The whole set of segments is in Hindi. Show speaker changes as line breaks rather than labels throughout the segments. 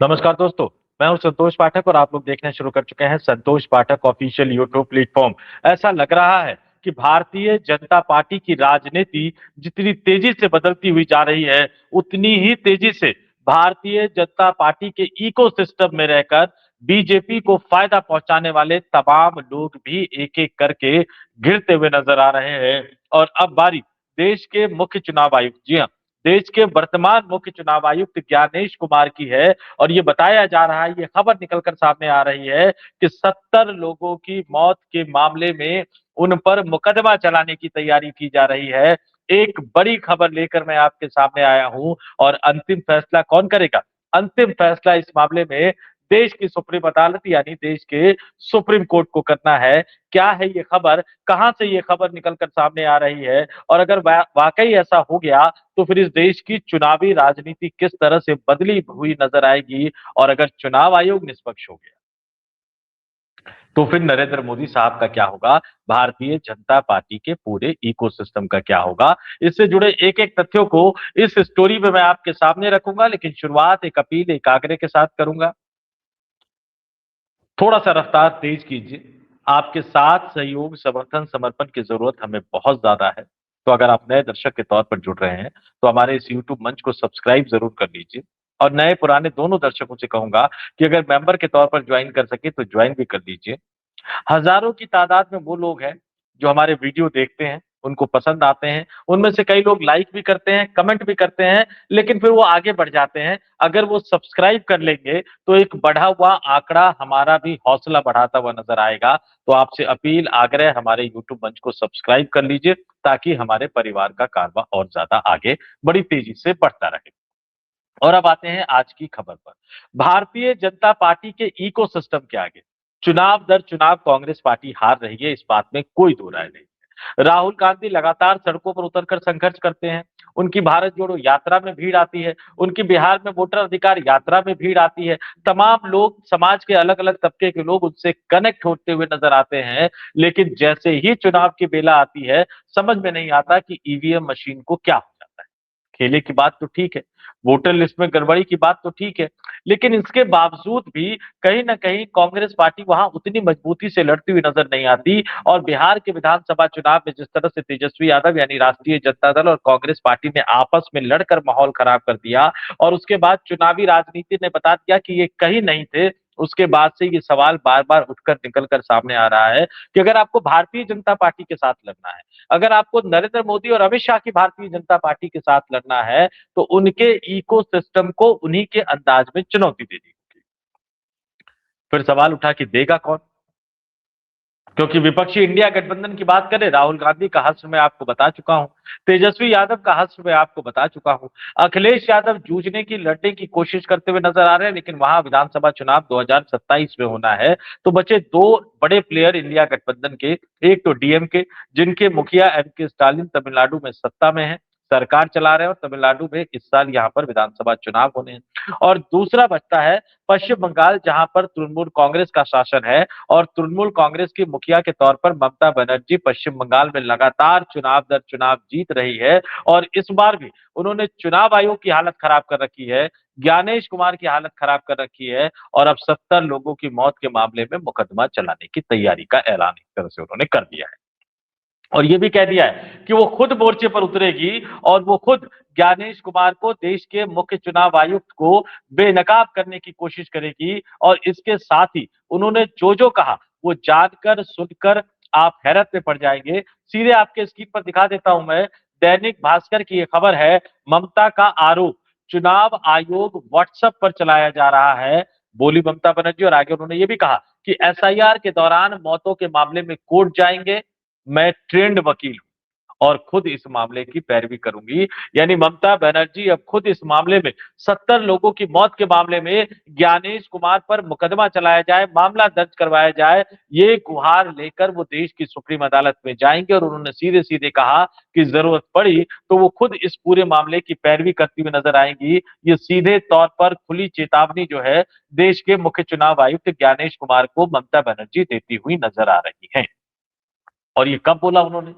नमस्कार दोस्तों। मैं हूं संतोष पाठक और आप लोग देखना शुरू कर चुके हैं संतोष पाठक ऑफिशियल यूट्यूब प्लेटफॉर्म। ऐसा लग रहा है कि भारतीय जनता पार्टी की राजनीति जितनी तेजी से बदलती हुई जा रही है, उतनी ही तेजी से भारतीय जनता पार्टी के इकोसिस्टम में रहकर बीजेपी को फायदा पहुंचाने वाले तमाम लोग भी एक एक करके गिरते हुए नजर आ रहे हैं। और अब बारी देश के मुख्य चुनाव आयुक्त, जी हाँ, देश के वर्तमान मुख्य चुनाव आयुक्त ज्ञानेश कुमार की है। और ये बताया जा रहा है, ये खबर निकलकर सामने आ रही है कि 70 लोगों की मौत के मामले में उन पर मुकदमा चलाने की तैयारी की जा रही है। एक बड़ी खबर लेकर मैं आपके सामने आया हूं। और अंतिम फैसला कौन करेगा? अंतिम फैसला इस मामले में देश की सुप्रीम अदालत यानी देश के सुप्रीम कोर्ट को करना है। क्या है ये खबर? कहां से ये खबर निकलकर सामने आ रही है? और अगर वाकई ऐसा हो गया तो फिर इस देश की चुनावी राजनीति किस तरह से बदली हुई नजर आएगी? और अगर चुनाव आयोग निष्पक्ष हो गया तो फिर नरेंद्र मोदी साहब का क्या होगा? भारतीय जनता पार्टी के पूरे इकोसिस्टम का क्या होगा? इससे जुड़े एक एक तथ्यों को इस स्टोरी में मैं आपके सामने रखूंगा, लेकिन शुरुआत एक अपील, एक आग्रह के साथ करूंगा। थोड़ा सा रफ्तार तेज कीजिए। आपके साथ सहयोग, समर्थन, समर्पण की जरूरत हमें बहुत ज्यादा है। तो अगर आप नए दर्शक के तौर पर जुड़ रहे हैं तो हमारे इस यूट्यूब मंच को सब्सक्राइब जरूर कर लीजिए। और नए पुराने दोनों दर्शकों से कहूंगा कि अगर मेंबर के तौर पर ज्वाइन कर सके तो ज्वाइन भी कर लीजिए। हजारों की तादाद में वो लोग हैं जो हमारे वीडियो देखते हैं, उनको पसंद आते हैं। उनमें से कई लोग लाइक भी करते हैं, कमेंट भी करते हैं, लेकिन फिर वो आगे बढ़ जाते हैं। अगर वो सब्सक्राइब कर लेंगे तो एक बढ़ा हुआ आंकड़ा हमारा भी हौसला बढ़ाता हुआ नजर आएगा। तो आपसे अपील, आग्रह, हमारे यूट्यूब मंच को सब्सक्राइब कर लीजिए ताकि हमारे परिवार का कारवां और ज्यादा आगे बड़ी तेजी से बढ़ता रहे। और अब आते हैं आज की खबर पर। भारतीय जनता पार्टी के इकोसिस्टम के आगे चुनाव दर चुनाव कांग्रेस पार्टी हार रही है, इस बात में कोई दो राय नहीं है। राहुल गांधी लगातार सड़कों पर उतरकर संघर्ष करते हैं। उनकी भारत जोड़ो यात्रा में भीड़ आती है, उनकी बिहार में वोटर अधिकार यात्रा में भीड़ आती है। तमाम लोग, समाज के अलग अलग तबके के लोग उनसे कनेक्ट होते हुए नजर आते हैं। लेकिन जैसे ही चुनाव की बेला आती है, समझ में नहीं आता कि ईवीएम मशीन को क्या हो जाता है। खेले की बात तो ठीक है, वोटर लिस्ट में गड़बड़ी की बात तो ठीक है, लेकिन इसके बावजूद भी कहीं ना कहीं कांग्रेस पार्टी वहां उतनी मजबूती से लड़ती हुई नजर नहीं आती। और बिहार के विधानसभा चुनाव में जिस तरह से तेजस्वी यादव यानी राष्ट्रीय जनता दल और कांग्रेस पार्टी ने आपस में लड़कर माहौल खराब कर दिया, और उसके बाद चुनावी राजनीति ने बता दिया कि ये कहीं नहीं थे। उसके बाद से ये सवाल बार बार उठकर निकल कर सामने आ रहा है कि अगर आपको भारतीय जनता पार्टी के साथ लड़ना है, अगर आपको नरेंद्र मोदी और अमित शाह की भारतीय जनता पार्टी के साथ लड़ना है, तो उनके इकोसिस्टम को उन्हीं के अंदाज में चुनौती देनी होगी। फिर सवाल उठा कि देगा कौन? क्योंकि विपक्षी इंडिया गठबंधन की बात करें, राहुल गांधी का हश्र मैं आपको बता चुका हूं, तेजस्वी यादव का हश्र मैं आपको बता चुका हूं, अखिलेश यादव जूझने की, लड़ने की कोशिश करते हुए नजर आ रहे हैं, लेकिन वहां विधानसभा चुनाव 2027 में होना है। तो बचे दो बड़े प्लेयर इंडिया गठबंधन के। एक तो डीएमके, जिनके मुखिया एमके स्टालिन तमिलनाडु में सत्ता में है, सरकार चला रहे हैं, और तमिलनाडु में इस साल यहाँ पर विधानसभा चुनाव होने हैं। और दूसरा बचता है पश्चिम बंगाल, जहां पर तृणमूल कांग्रेस का शासन है। और तृणमूल कांग्रेस की मुखिया के तौर पर ममता बनर्जी पश्चिम बंगाल में लगातार चुनाव दर चुनाव जीत रही है। और इस बार भी उन्होंने चुनाव आयोग की हालत खराब कर रखी है, ज्ञानेश कुमार की हालत खराब कर रखी है, और अब 70 लोगों की मौत के मामले में मुकदमा चलाने की तैयारी का ऐलान एक तरह से उन्होंने कर दिया है। और ये भी कह दिया है कि वो खुद मोर्चे पर उतरेगी और वो खुद ज्ञानेश कुमार को, देश के मुख्य चुनाव आयुक्त को बेनकाब करने की कोशिश करेगी। और इसके साथ ही उन्होंने जो जो कहा वो जानकर, सुनकर आप हैरत में पड़ जाएंगे। सीधे आपके स्क्रीन पर दिखा देता हूं मैं, दैनिक भास्कर की ये खबर है। ममता का आरोप, चुनाव आयोग व्हाट्सएप पर चलाया जा रहा है, बोली ममता बनर्जी। और आगे उन्होंने ये भी कहा कि एसआईआर के दौरान मौतों के मामले में कोर्ट जाएंगे, मैं ट्रेंड वकील हूं और खुद इस मामले की पैरवी करूंगी। यानी ममता बनर्जी अब खुद इस मामले में, 70 लोगों की मौत के मामले में ज्ञानेश कुमार पर मुकदमा चलाया जाए, मामला दर्ज करवाया जाए, ये गुहार लेकर वो देश की सुप्रीम अदालत में जाएंगे। और उन्होंने सीधे सीधे कहा कि जरूरत पड़ी तो वो खुद इस पूरे मामले की पैरवी करती हुई नजर आएंगी। ये सीधे तौर पर खुली चेतावनी जो है देश के मुख्य चुनाव आयुक्त ज्ञानेश कुमार को ममता बनर्जी देती हुई नजर आ रही है। और ये कब बोला उन्होंने?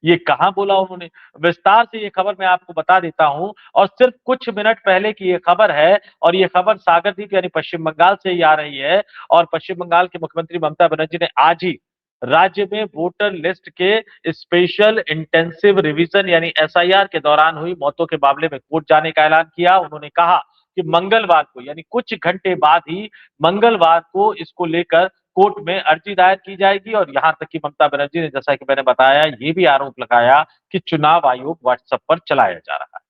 ये कहां बोला उन्होंने? विस्तार से ये खबर मैं आपको बता देता हूं, और सिर्फ कुछ मिनट पहले की ये खबर है, और ये खबर सागरदीप यानी पश्चिम बंगाल से ही आ रही है। और पश्चिम बंगाल की मुख्यमंत्री ममता बनर्जी ने आज ही राज्य में वोटर लिस्ट के स्पेशल इंटेंसिव रिवीजन यानी एसआईआर के दौरान हुई मौतों के मामले में कोर्ट जाने का ऐलान किया। उन्होंने कहा कि मंगलवार को यानी कुछ घंटे बाद ही मंगलवार को इसको लेकर कोर्ट में अर्जी दायर की जाएगी। और यहां तक कि ममता बनर्जी ने, जैसा कि मैंने बताया, ये भी आरोप लगाया कि चुनाव आयोग व्हाट्सएप पर चलाया जा रहा है।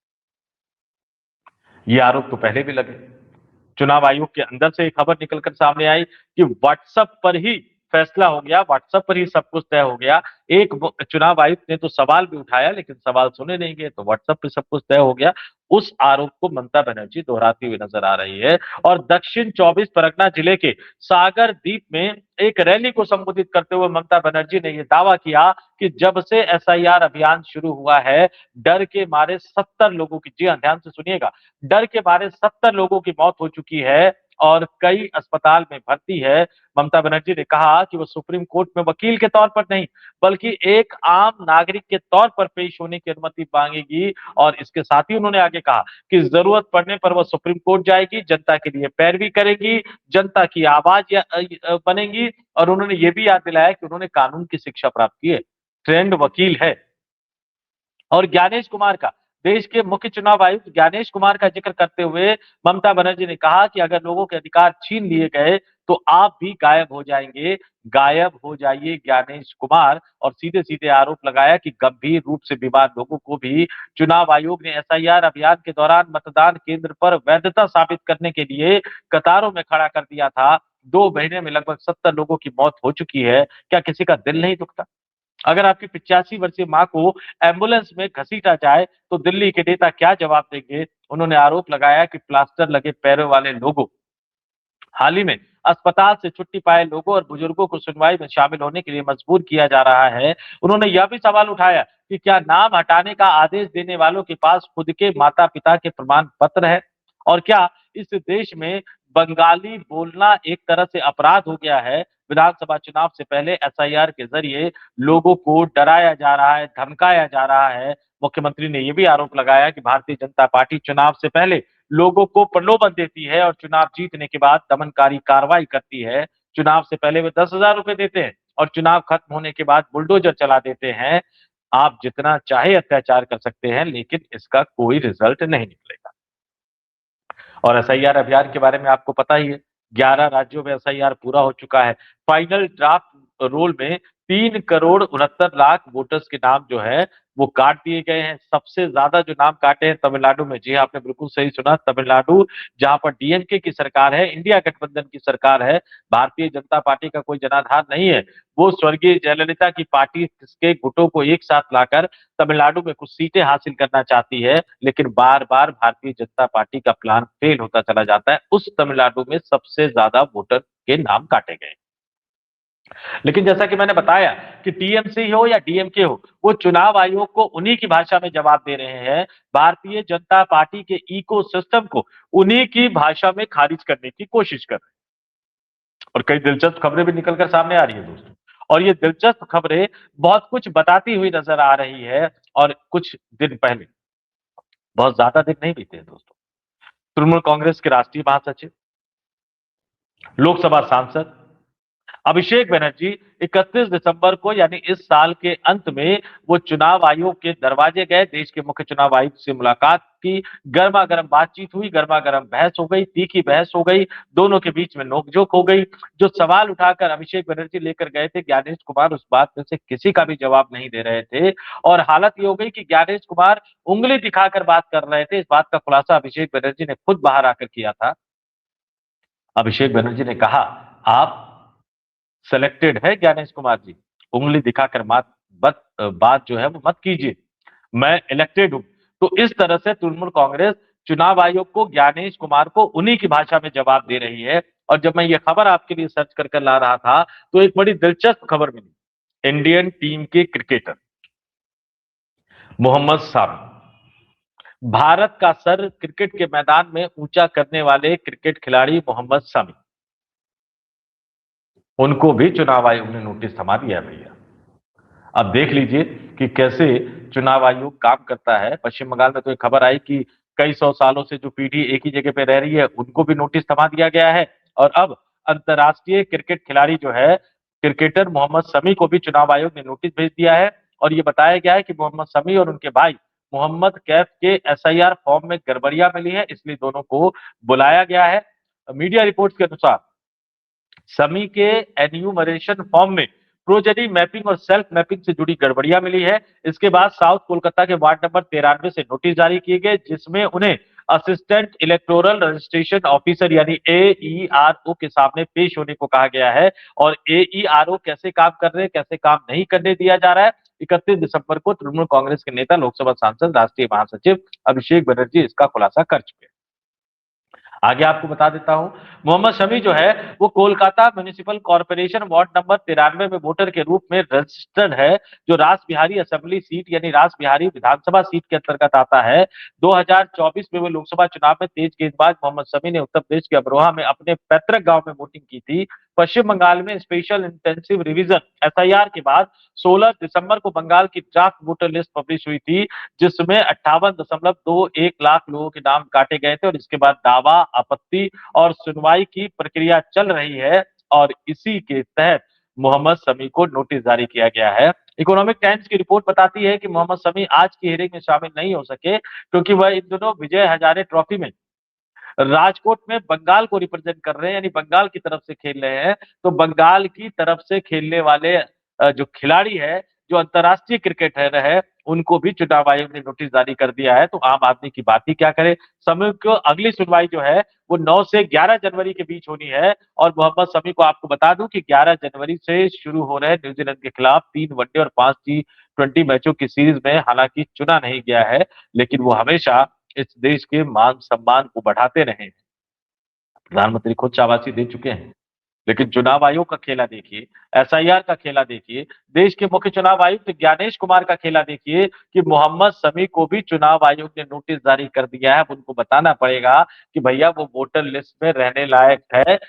ये आरोप तो पहले भी लगे। चुनाव आयोग के अंदर से एक खबर निकलकर सामने आई कि व्हाट्सएप पर ही फैसला हो गया, व्हाट्सएप पर ही सब कुछ तय हो गया। एक चुनाव आयुक्त ने तो सवाल भी उठाया, लेकिन सवाल सुने नहीं गए, तो व्हाट्सएप पे सब कुछ तय हो गया। उस आरोप को ममता बनर्जी दोहराती हुई नजर आ रही है। और दक्षिण 24 परगना जिले के सागर द्वीप में एक रैली को संबोधित करते हुए ममता बनर्जी ने यह दावा किया कि जब से एसआईआर अभियान शुरू हुआ है, डर के मारे 70 लोगों की, जी हां ध्यान से सुनिएगा, डर के मारे 70 लोगों की मौत हो चुकी है और कई अस्पताल में भर्ती है। ममता बनर्जी ने कहा कि वो सुप्रीम कोर्ट में वकील के तौर पर नहीं, बल्कि एक आम नागरिक के तौर पर पेश होने की अनुमति मांगेगी। और इसके साथ ही उन्होंने आगे कहा कि जरूरत पड़ने पर वह सुप्रीम कोर्ट जाएगी, जनता के लिए पैरवी करेगी, जनता की आवाज बनेगी। और उन्होंने ये भी याद दिलाया कि उन्होंने कानून की शिक्षा प्राप्त की है, ट्रेंड वकील है। और ज्ञानेश कुमार का, देश के मुख्य चुनाव आयुक्त ज्ञानेश कुमार का जिक्र करते हुए ममता बनर्जी ने कहा कि अगर लोगों के अधिकार छीन लिए गए तो आप भी गायब हो जाएंगे, गायब हो जाइए ज्ञानेश कुमार। और सीधे सीधे आरोप लगाया कि गंभीर रूप से बीमार लोगों को भी चुनाव आयोग ने एसआईआर अभियान के दौरान मतदान केंद्र पर वैधता साबित करने के लिए कतारों में खड़ा कर दिया था। 2 महीने में लगभग 70 लोगों की मौत हो चुकी है, क्या किसी का दिल नहीं दुखता? अगर आपकी 85 वर्षीय मां को एम्बुलेंस में घसीटा जाए तो दिल्ली के नेता क्या जवाब देंगे? उन्होंने आरोप लगाया कि प्लास्टर लगे पैरों वाले लोगों, हाल ही में अस्पताल से छुट्टी पाए लोगों और बुजुर्गों को सुनवाई में शामिल होने के लिए मजबूर किया जा रहा है। उन्होंने यह भी सवाल उठाया कि क्या नाम हटाने का आदेश देने वालों के पास खुद के माता पिता के प्रमाण पत्र है? और क्या इस देश में बंगाली बोलना एक तरह से अपराध हो गया है? विधानसभा चुनाव से पहले एसआईआर के जरिए लोगों को डराया जा रहा है, धमकाया जा रहा है। मुख्यमंत्री ने यह भी आरोप लगाया कि भारतीय जनता पार्टी चुनाव से पहले लोगों को प्रलोभन देती है और चुनाव जीतने के बाद दमनकारी कार्रवाई करती है। चुनाव से पहले वे 10,000 रुपए देते हैं और चुनाव खत्म होने के बाद बुलडोजर चला देते हैं। आप जितना चाहे अत्याचार कर सकते हैं, लेकिन इसका कोई रिजल्ट नहीं निकलेगा। और एसआईआर अभियान के बारे में आपको पता ही है, 11 राज्यों में एसआईआर पूरा हो चुका है। फाइनल ड्राफ्ट रोल में 3,69,00,000 वोटर्स के नाम जो है वो काट दिए गए हैं। सबसे ज्यादा जो नाम काटे हैं तमिलनाडु में, जी हाँ, आपने बिल्कुल सही सुना, तमिलनाडु, जहां पर डीएमके की सरकार है, इंडिया गठबंधन की सरकार है, भारतीय जनता पार्टी का कोई जनाधार नहीं है। वो स्वर्गीय जयललिता की पार्टी के गुटों को एक साथ लाकर तमिलनाडु में कुछ सीटें हासिल करना चाहती है, लेकिन बार बार भारतीय जनता पार्टी का प्लान फेल होता चला जाता है। उस तमिलनाडु में सबसे ज्यादा वोटर के नाम काटे गए। लेकिन जैसा कि मैंने बताया कि टीएमसी हो या डीएमके हो, वो चुनाव आयोग को उन्हीं की भाषा में जवाब दे रहे हैं, भारतीय जनता पार्टी के इकोसिस्टम को उन्हीं की भाषा में खारिज करने की कोशिश कर रहे हैं। और कई दिलचस्प खबरें भी निकलकर सामने आ रही है दोस्तों। और ये दिलचस्प खबरें बहुत कुछ बताती हुई नजर आ रही है। और कुछ दिन पहले, बहुत ज्यादा दिन नहीं बीते हैं दोस्तों, तृणमूल कांग्रेस के राष्ट्रीय महासचिव, लोकसभा सांसद अभिषेक बनर्जी 31 दिसंबर को यानी इस साल के अंत में वो चुनाव आयोग के दरवाजे गए, देश के मुख्य चुनाव आयुक्त से मुलाकात की, गर्मा गर्म बातचीत हुई, गर्मा गर्म बहस हो गई, तीखी बहस हो गई, दोनों के बीच में नोकझोंक हो गई। जो सवाल उठाकर अभिषेक बनर्जी लेकर गए थे, ज्ञानेश कुमार उस बात में से किसी का भी जवाब नहीं दे रहे थे। और हालत ये हो गई कि ज्ञानेश कुमार उंगली दिखाकर बात कर रहे थे। इस बात का खुलासा अभिषेक बनर्जी ने खुद बाहर आकर किया था। अभिषेक बनर्जी ने कहा, आप सिलेक्टेड है ज्ञानेश कुमार जी, उंगली दिखाकर बात जो है वो मत कीजिए, मैं इलेक्टेड हूं। तो इस तरह से तृणमूल कांग्रेस चुनाव आयोग को, ज्ञानेश कुमार को उन्हीं की भाषा में जवाब दे रही है। और जब मैं ये खबर आपके लिए सर्च कर ला रहा था तो एक बड़ी दिलचस्प खबर मिली। इंडियन टीम के क्रिकेटर मोहम्मद सामी, भारत का सर क्रिकेट के मैदान में ऊंचा करने वाले क्रिकेट खिलाड़ी मोहम्मद सामी, उनको भी चुनाव आयोग ने नोटिस थमा दिया है भैया। अब देख लीजिए कि कैसे चुनाव आयोग काम करता है। पश्चिम बंगाल में तो एक खबर आई कि कई सौ सालों से जो पीढ़ी एक ही जगह पे रह रही है उनको भी नोटिस थमा दिया गया है। और अब अंतर्राष्ट्रीय क्रिकेट खिलाड़ी जो है, क्रिकेटर मोहम्मद शमी को भी चुनाव आयोग ने नोटिस भेज दिया है। और ये बताया गया है कि मोहम्मद शमी और उनके भाई मोहम्मद कैफ के एसआईआर फॉर्म में गड़बड़ियां मिली है, इसलिए दोनों को बुलाया गया है। मीडिया रिपोर्ट्स के अनुसार समी के एन्यूमरेशन फॉर्म में प्रोजेनी मैपिंग और सेल्फ मैपिंग से जुड़ी गड़बड़ियां मिली है। इसके बाद साउथ कोलकाता के वार्ड नंबर 93 से नोटिस जारी किए गए, जिसमें उन्हें असिस्टेंट इलेक्टोरल रजिस्ट्रेशन ऑफिसर यानी एईआरओ के सामने पेश होने को कहा गया है। और एईआरओ कैसे काम कर रहे हैं, कैसे काम नहीं करने दिया जा रहा है, 31 दिसंबर को तृणमूल कांग्रेस के नेता, लोकसभा सांसद, राष्ट्रीय महासचिव अभिषेक बनर्जी इसका खुलासा कर चुके हैं। आगे आपको बता देता हूं, मोहम्मद शमी जो है वो Kolkata municipal corporation ward number 93 में वोटर के रूप में रजिस्टर्ड है, जो रास बिहारी असेंबली सीट यानी रास बिहारी विधानसभा सीट के अंतर्गत आता है। 2024 में वो लोकसभा चुनाव में तेज गेंदबाज मोहम्मद शमी ने उत्तर प्रदेश के अमरोहा में अपने पैतृक गांव में वोटिंग की थी। पश्चिम बंगाल में स्पेशल इंटेंसिव रिवीजन एसआईआर के बाद 16 दिसंबर को बंगाल की ड्राफ्ट वोटर लिस्ट पब्लिश हुई थी, जिसमें 58.21 लाख लोगों के नाम काटे गए थे। और इसके बाद दावा, आपत्ति और सुनवाई की प्रक्रिया चल रही है। और इसी के तहत मोहम्मद शमी को नोटिस जारी किया गया है। इकोनॉमिक टाइम्स की रिपोर्ट बताती है कि मोहम्मद शमी आज की हियरिंग में शामिल नहीं हो सके, क्योंकि वह इन दिनों विजय हजारे ट्रॉफी में राजकोट में बंगाल को रिप्रेजेंट कर रहे हैं, यानी बंगाल की तरफ से खेल रहे हैं। तो बंगाल की तरफ से खेलने वाले जो खिलाड़ी है, जो अंतर्राष्ट्रीय क्रिकेटर है, उनको भी चुनाव आयोग ने नोटिस जारी कर दिया है। तो आम आदमी की बात ही क्या करे। समय को अगली सुनवाई जो है वो 9 से 11 जनवरी के बीच होनी है। और मोहम्मद शमी को आपको बता दूं कि 11 जनवरी से शुरू हो रहे न्यूजीलैंड के खिलाफ 3 वनडे और 5 T20 मैचों की सीरीज में हालांकि चुना नहीं गया है, लेकिन वो हमेशा इस देश के मान सम्मान को बढ़ाते रहे। प्रधानमंत्री खुद शाबाशी दे चुके हैं। लेकिन चुनाव आयोग का खेला देखिए, एसआईआर का खेला देखिए, देश के मुख्य चुनाव आयुक्त ज्ञानेश कुमार का खेला देखिए कि मोहम्मद शमी को भी चुनाव आयोग ने नोटिस जारी कर दिया है। अब उनको बताना पड़ेगा कि भैया वो वोटर लिस्ट में रहने लायक है।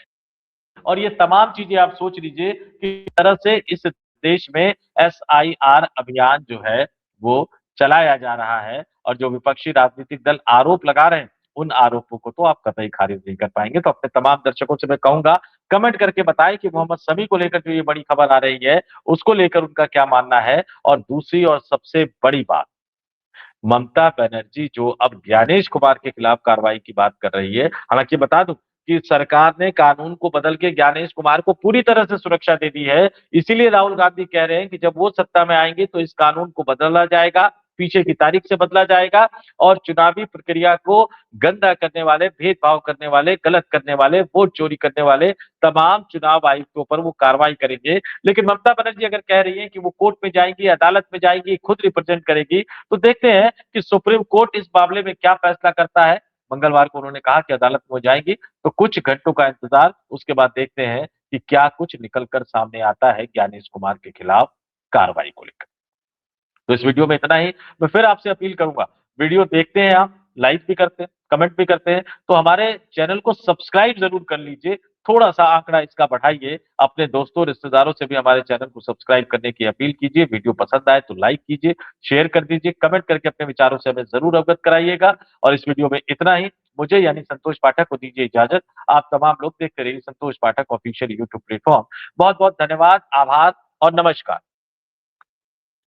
और ये तमाम चीजें आप सोच लीजिए कि किस तरह से इस देश में एसआईआर अभियान जो है वो चलाया जा रहा है। और जो विपक्षी राजनीतिक दल आरोप लगा रहे हैं, उन आरोपों को तो आप कतई खारिज नहीं कर पाएंगे। तो अपने तमाम दर्शकों से मैं कहूंगा, कमेंट करके बताएं कि मोहम्मद शमी को लेकर जो ये बड़ी खबर आ रही है, उसको लेकर उनका क्या मानना है। और दूसरी और सबसे बड़ी बात, ममता बनर्जी जो अब ज्ञानेश कुमार के खिलाफ कार्रवाई की बात कर रही है। हालांकि बता दूं कि सरकार ने कानून को बदल के ज्ञानेश कुमार को पूरी तरह से सुरक्षा दे दी है। इसीलिए राहुल गांधी कह रहे हैं कि जब वो सत्ता में आएंगे तो इस कानून को बदला जाएगा, पीछे की तारीख से बदला जाएगा। और चुनावी प्रक्रिया को गंदा करने वाले, भेदभाव करने वाले, गलत करने वाले, वोट चोरी करने वाले तमाम चुनाव आयुक्तों पर वो कार्रवाई करेंगे। लेकिन ममता बनर्जी अगर कह रही है कि वो कोर्ट में जाएंगी, अदालत में जाएंगी, खुद रिप्रेजेंट करेगी, तो देखते हैं कि सुप्रीम कोर्ट इस मामले में क्या फैसला करता है। मंगलवार को उन्होंने कहा कि अदालत में जाएंगी, तो कुछ घंटों का इंतजार, उसके बाद देखते हैं कि क्या कुछ निकलकर सामने आता है ज्ञानेश कुमार के खिलाफ कार्रवाई को लेकर। तो इस वीडियो में इतना ही। मैं फिर आपसे अपील करूंगा, वीडियो देखते हैं आप, लाइक भी करते हैं, कमेंट भी करते हैं, तो हमारे चैनल को सब्सक्राइब जरूर कर लीजिए। थोड़ा सा आंकड़ा इसका बढ़ाइए, अपने दोस्तों रिश्तेदारों से भी हमारे चैनल को सब्सक्राइब करने की अपील कीजिए। वीडियो पसंद आए तो लाइक कीजिए, शेयर कर दीजिए, कमेंट करके अपने विचारों से हमें जरूर अवगत कराइएगा। और इस वीडियो में इतना ही। मुझे यानी संतोष पाठक को दीजिए इजाजत। आप तमाम लोग देखते रहिए संतोष पाठक ऑफिशियल यूट्यूब प्लेटफॉर्म। बहुत बहुत धन्यवाद, आभार और नमस्कार।